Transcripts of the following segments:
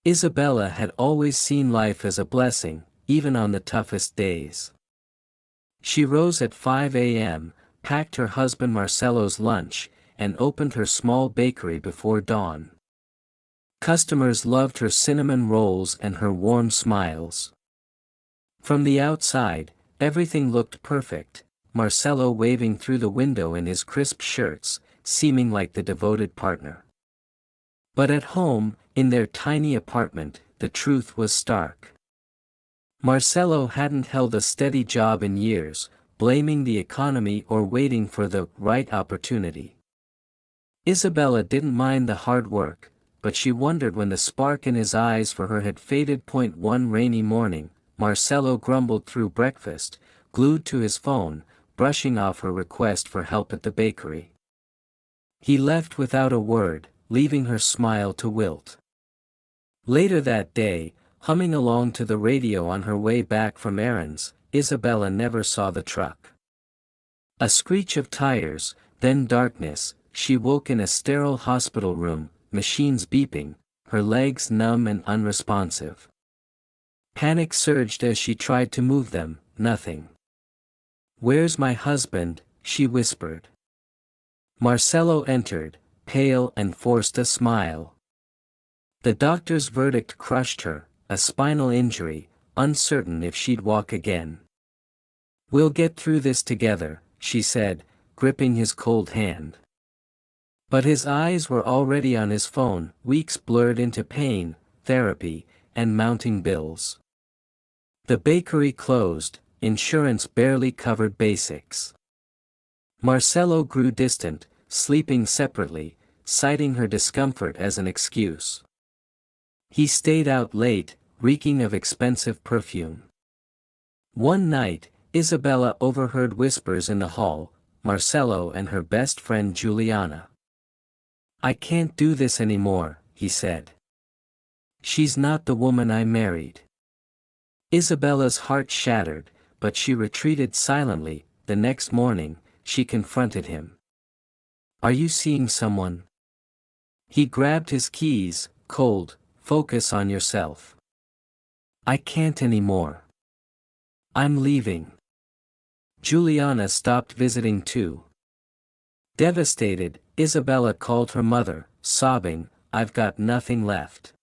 Isabella had always seen life as a blessing, even on the toughest days. She rose at 5 a.m., packed her husband Marcelo's lunch, and opened her small bakery before dawn. Customers loved her cinnamon rolls and her warm smiles. From the outside, everything looked perfect, Marcelo waving through the window in his crisp shirts, seeming like the devoted partner. But at home, in their tiny apartment, the truth was stark. Marcelo hadn't held a steady job in years, blaming the economy or waiting for the right opportunity. Isabella didn't mind the hard work, but she wondered when the spark in his eyes for her had faded. One rainy morning, Marcelo grumbled through breakfast, glued to his phone, brushing off her request for help at the bakery. He left without a word, leaving her smile to wilt. Later that day, humming along to the radio on her way back from errands, Isabella never saw the truck. A screech of tires, then darkness. She woke in a sterile hospital room, machines beeping, her legs numb and unresponsive. Panic surged as she tried to move them, nothing. "Where's my husband?" she whispered. Marcelo entered, pale and forced a smile. The doctor's verdict crushed her, a spinal injury, uncertain if she'd walk again. "We'll get through this together," she said, gripping his cold hand. But his eyes were already on his phone, weeks blurred into pain, therapy, and mounting bills. The bakery closed, insurance barely covered basics. Marcelo grew distant, sleeping separately, citing her discomfort as an excuse. He stayed out late, reeking of expensive perfume. One night, Isabella overheard whispers in the hall, Marcelo and her best friend Juliana. "I can't do this anymore," he said. "She's not the woman I married." Isabella's heart shattered, but she retreated silently. The next morning, she confronted him. "Are you seeing someone?" He grabbed his keys, cold. "Focus on yourself." "I can't anymore. I'm leaving." Juliana stopped visiting too. Devastated, Isabella called her mother, sobbing, "I've got nothing left."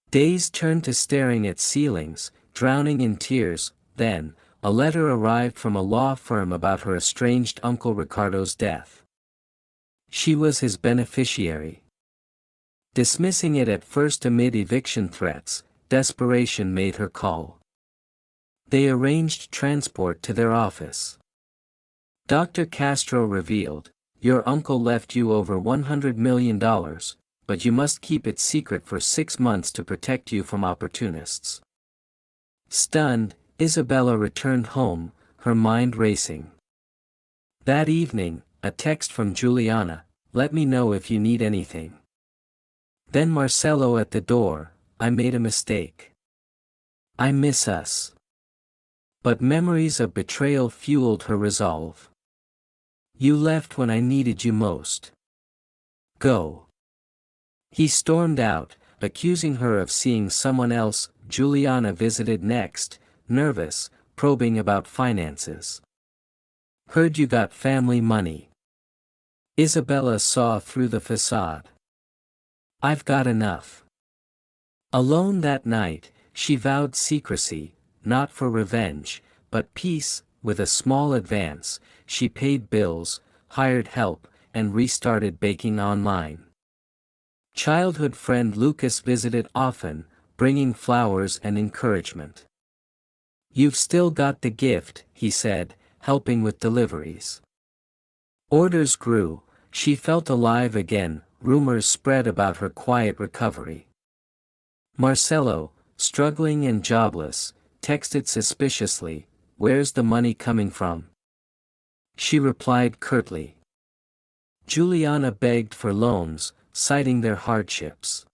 Days turned to staring at ceilings, drowning in tears. Then, a letter arrived from a law firm about her estranged uncle Ricardo's death. She was his beneficiary. Dismissing it at first amid eviction threats, desperation made her call. They arranged transport to their office. Dr. Castro revealed, "Your uncle left you over $100 million, but you must keep it secret for 6 months to protect you from opportunists." Stunned, Isabella returned home, her mind racing. That evening, a text from Juliana, "Let me know if you need anything." Then Marcelo at the door, "I made a mistake. I miss us." But memories of betrayal fueled her resolve. "You left when I needed you most. Go." He stormed out, accusing her of seeing someone else. Juliana visited next, nervous, probing about finances. "Heard you got family money." Isabella saw through the facade. "I've got enough." Alone that night, she vowed secrecy, not for revenge, but peace. With a small advance, she paid bills, hired help, and restarted baking online. Childhood friend Lucas visited often, bringing flowers and encouragement. "You've still got the gift," he said, helping with deliveries. Orders grew, she felt alive again. Rumors spread about her quiet recovery. Marcelo, struggling and jobless, texted suspiciously, "Where's the money coming from?" She replied curtly. Juliana begged for loans, citing their hardships.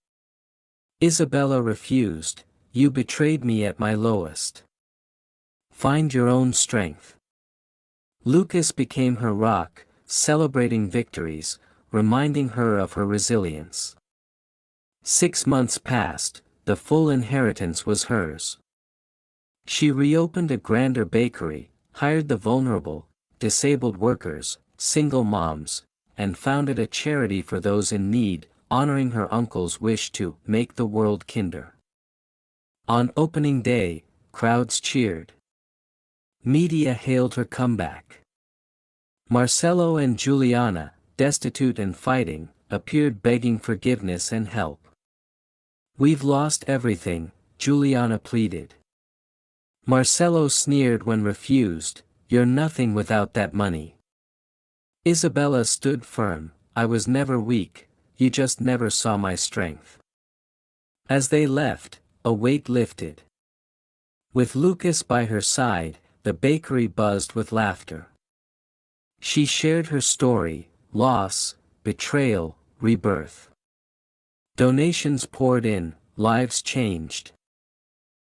Isabella refused, "You betrayed me at my lowest. Find your own strength." Lucas became her rock, celebrating victories, reminding her of her resilience. 6 months passed, the full inheritance was hers. She reopened a grander bakery, hired the vulnerable, disabled workers, single moms, and founded a charity for those in need, honoring her uncle's wish to make the world kinder. On opening day, crowds cheered. Media hailed her comeback. Marcelo and Juliana, destitute and fighting, appeared begging forgiveness and help. "We've lost everything," Juliana pleaded. Marcelo sneered when refused, "You're nothing without that money." Isabella stood firm, "I was never weak, you just never saw my strength." As they left, a weight lifted. With Lucas by her side, the bakery buzzed with laughter. She shared her story, loss, betrayal, rebirth. Donations poured in, lives changed.